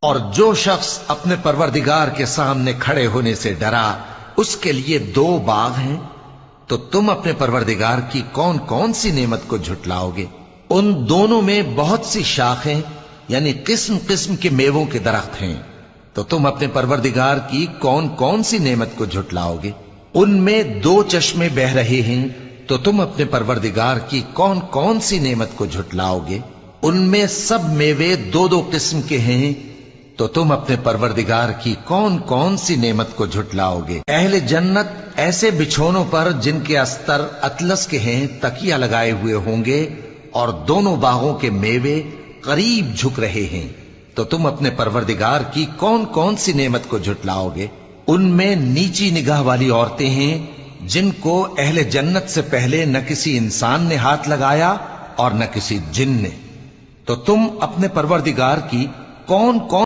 اور جو شخص اپنے پروردگار کے سامنے کھڑے ہونے سے ڈرا اس کے لیے 2 باغ ہیں، تو تم اپنے پروردگار کی کون کون سی نعمت کو جھٹلاؤ گے؟ ان دونوں میں بہت سی شاخیں یعنی قسم قسم کے میووں کے درخت ہیں، تو تم اپنے پروردگار کی کون کون سی نعمت کو جھٹلاؤ گے؟ ان میں 2 چشمے بہ رہے ہیں، تو تم اپنے پروردگار کی کون کون سی نعمت کو جھٹلاؤ گے؟ ان میں سب میوے 2 قسم کے ہیں، تو تم اپنے پروردگار کی کون کون سی نعمت کو جھٹلاؤ گے؟ اہل جنت ایسے بچھونوں پر جن کے استر اطلس کے ہیں تکیہ لگائے ہوئے ہوں گے، اور دونوں باغوں کے میوے قریب جھک رہے ہیں، تو تم اپنے پروردگار کی کون کون سی نعمت کو جھٹلاؤ گے؟ ان میں نیچی نگاہ والی عورتیں ہیں جن کو اہل جنت سے پہلے نہ کسی انسان نے ہاتھ لگایا اور نہ کسی جن نے، تو تم اپنے پروردگار کی کون کون